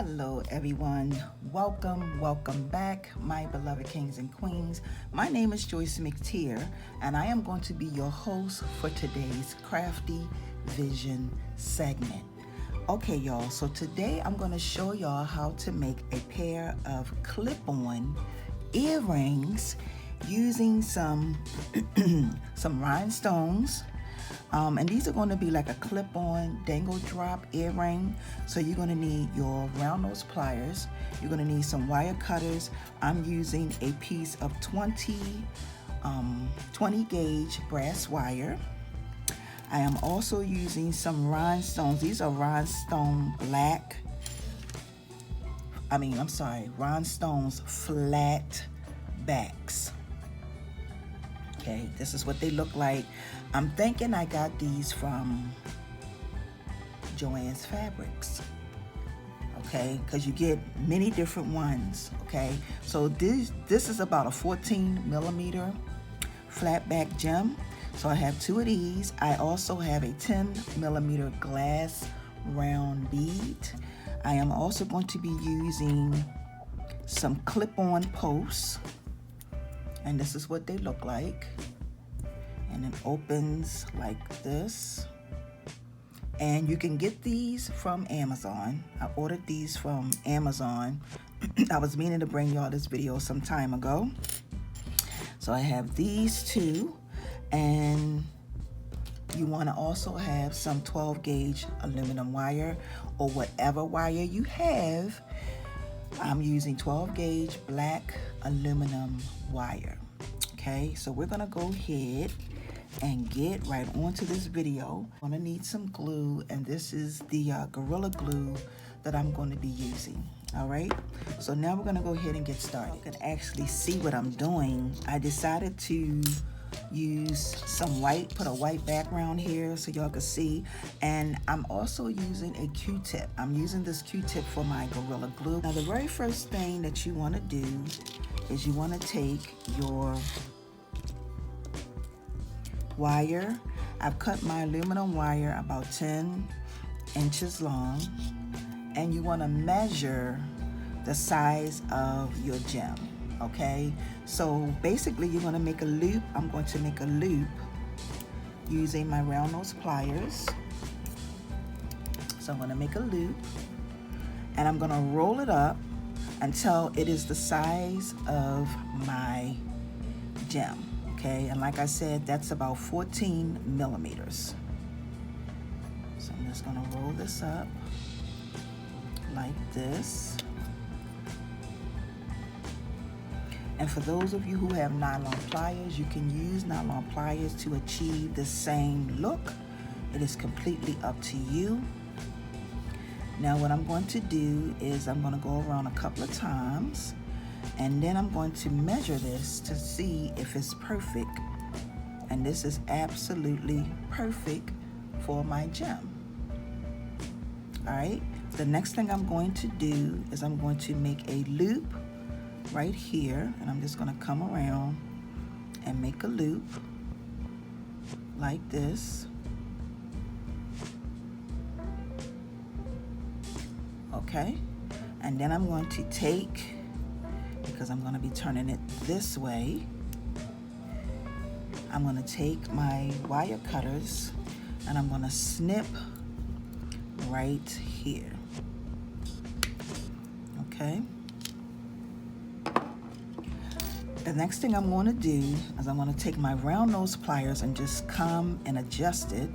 Hello everyone, welcome back, my beloved kings and queens. My name is Joyce McTeer and I am going to be your host for today's Crafty Vision segment. Okay y'all, so today I'm going to show y'all how to make a pair of clip-on earrings using some rhinestones. And these are going to be like a clip-on dangle drop earring. So you're going to need your round nose pliers. You're going to need some wire cutters. I'm using a piece of 20 gauge brass wire. I am also using some rhinestones. These are rhinestones flat backs. Okay, this is what they look like. I'm thinking I got these from jOANN's fabrics. Okay, because you get many different ones. Okay, so this is about a 14mm flat back gem. So I have two of these. I also have a 10mm glass round bead. I am also going to be using some clip-on posts. And this is what they look like. And it opens like this. And you can get these from Amazon. I ordered these from Amazon. I was meaning to bring y'all this video some time ago. So I have these two. And you want to also have some 12 gauge aluminum wire or whatever wire you have. I'm using 12 gauge black aluminum wire. Okay, so we're gonna go ahead and get right onto this video. I'm gonna need some glue, and this is the Gorilla Glue that I'm going to be using. All right, so now we're gonna go ahead and get started. You can actually see what I'm doing. I decided to use some white, put a white background here so y'all can see, and I'm also using a Q-tip. I'm using this Q-tip for my Gorilla Glue. Now the very first thing that you want to do is you want to take your wire. I've cut my aluminum wire about 10 inches long, and you want to measure the size of your gem. Okay, so basically you're going to make a loop. I'm going to make a loop using my round nose pliers. So I'm going to make a loop, and I'm going to roll it up until it is the size of my gem. Okay, and like I said, that's about 14mm. So I'm just going to roll this up like this. And for those of you who have nylon pliers, you can use nylon pliers to achieve the same look. It is completely up to you. Now what I'm going to do is I'm going to go around a couple of times, and then I'm going to measure this to see if it's perfect. And this is absolutely perfect for my gem. All right, the next thing I'm going to do is I'm going to make a loop right here, and I'm just going to come around and make a loop like this. Okay, and then I'm going to take, because I'm going to be turning it this way, I'm going to take my wire cutters and I'm going to snip right here. Okay. The next thing I'm going to do is I'm going to take my round nose pliers and just come and adjust it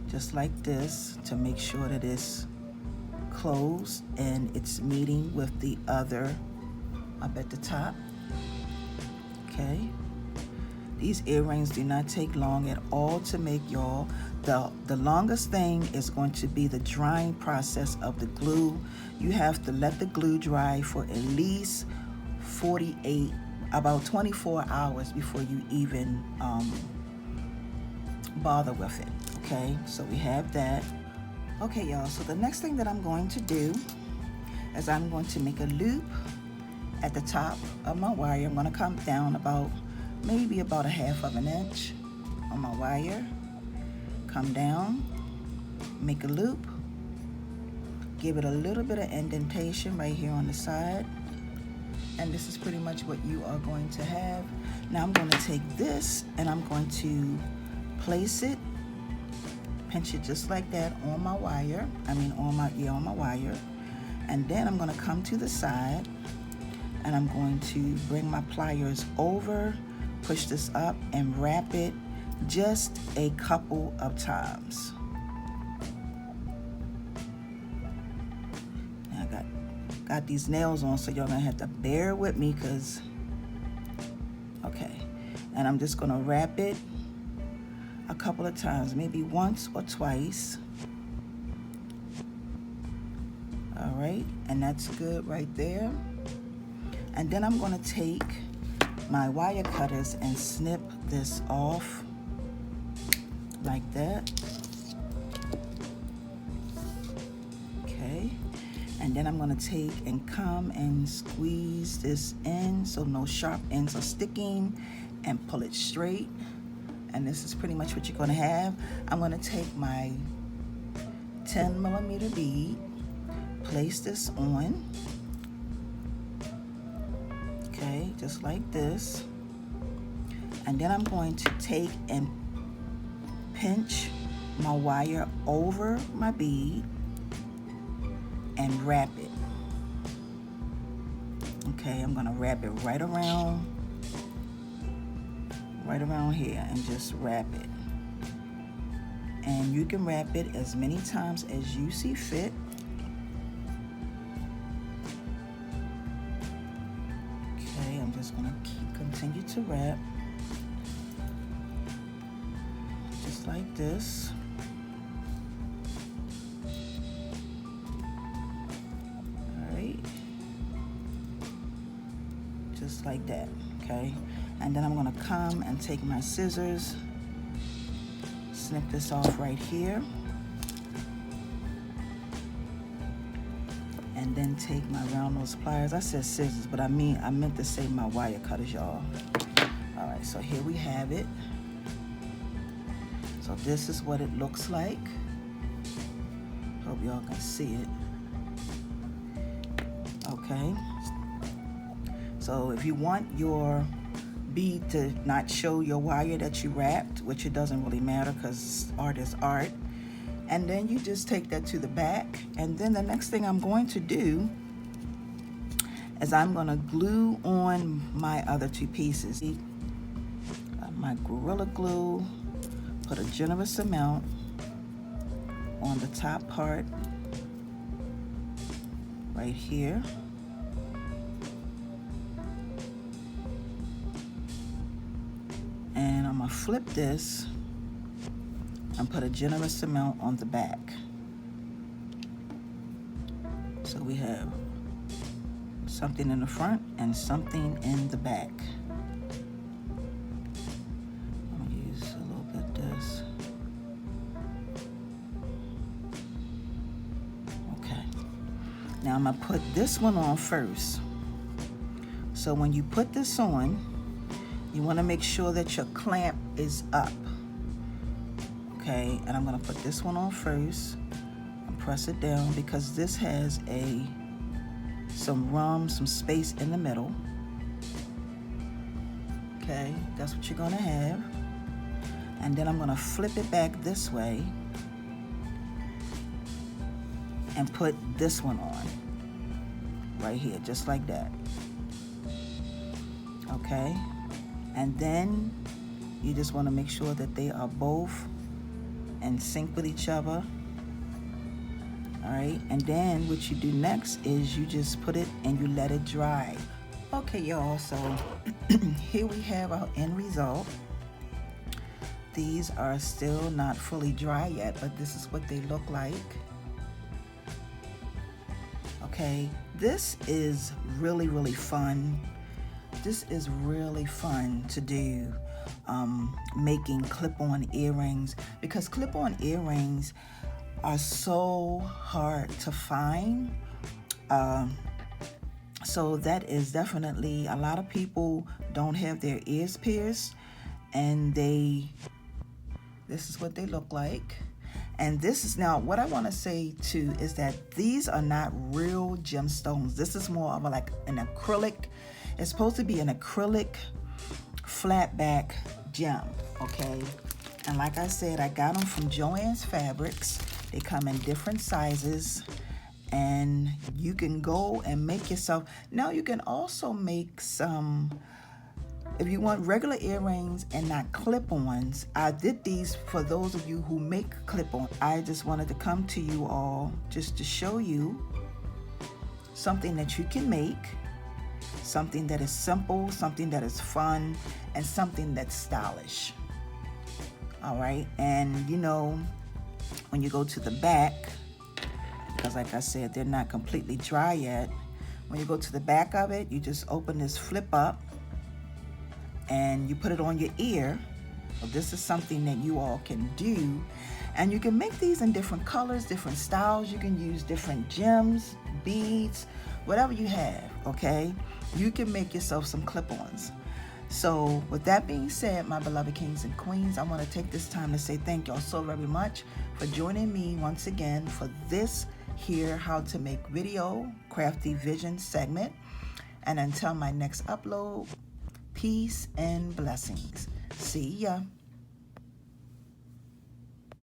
just like this to make sure that it's closed and it's meeting with the other up at the top. Okay, these earrings do not take long at all to make, y'all. The longest thing is going to be the drying process of the glue. You have to let the glue dry for at least about 24 hours before you even bother with it. Okay, so we have that. Okay y'all, so the next thing that I'm going to do is I'm going to make a loop at the top of my wire. I'm going to come down maybe about 1/2 inch on my wire, come down, make a loop, give it a little bit of indentation right here on the side. And this is pretty much what you are going to have. Now I'm going to take this and I'm going to place it, pinch it just like that on my wire. On my wire. And then I'm going to come to the side and I'm going to bring my pliers over, push this up and wrap it just a couple of times. Now I got these nails on, so y'all gonna have to bear with me, cause okay. And I'm just gonna wrap it a couple of times, maybe once or twice. All right, and that's good right there. And then I'm gonna take my wire cutters and snip this off like that. Okay, and then I'm gonna take and come and squeeze this in so no sharp ends are sticking, and pull it straight. And this is pretty much what you're gonna have. I'm gonna take my 10mm bead, place this on, okay, just like this. And then I'm going to take and pinch my wire over my bead and wrap it. Okay, I'm gonna wrap it right around here and just wrap it. And you can wrap it as many times as you see fit. Okay, I'm just gonna continue to wrap just like this. All right, just like that. Okay, and then I'm gonna come and take my scissors, snip this off right here, and then take my round nose pliers. I said scissors, but I meant to say my wire cutters, y'all. All right, so here we have it. So this is what it looks like. Hope y'all can see it. Okay. So if you want your bead to not show your wire that you wrapped, which it doesn't really matter because art is art, and then you just take that to the back. And then the next thing I'm going to do is I'm going to glue on my other two pieces. My Gorilla Glue, put a generous amount on the top part right here. And I'm gonna flip this and put a generous amount on the back. So we have something in the front and something in the back. I'm gonna use a little bit of this. Okay. Now I'm gonna put this one on first. So when you put this on, you want to make sure that your clamp is up. Okay, and I'm going to put this one on first and press it down because this has some space in the middle. Okay, that's what you're going to have. And then I'm going to flip it back this way and put this one on right here, just like that. Okay. And then you just want to make sure that they are both in sync with each other. All right, and then what you do next is you just put it and you let it dry. Okay, y'all, so here we have our end result. These are still not fully dry yet, but this is what they look like. Okay, this is really, really fun. This is really fun to do, making clip-on earrings, because clip-on earrings are so hard to find. So that is definitely, a lot of people don't have their ears pierced, and this is what they look like. And this is now what I want to say too is that these are not real gemstones. This is more of like an acrylic. It's supposed to be an acrylic flat back gem, okay? And like I said, I got them from JOANN's Fabrics. They come in different sizes, and you can go and make yourself. Now you can also make some, if you want regular earrings and not clip-ons. I did these for those of you who make clip-on. I just wanted to come to you all just to show you something that you can make, something that is simple, something that is fun, and something that's stylish. All right, and you know, when you go to the back, because like I said, they're not completely dry yet. When you go to the back of it, you just open this flip up and you put it on your ear. So this is something that you all can do. And you can make these in different colors, different styles. You can use different gems, beads, whatever you have, okay? You can make yourself some clip-ons. So with that being said, my beloved kings and queens, I want to take this time to say thank y'all so very much for joining me once again for this here How to Make Video Crafty Vision segment. And until my next upload, peace and blessings. See ya.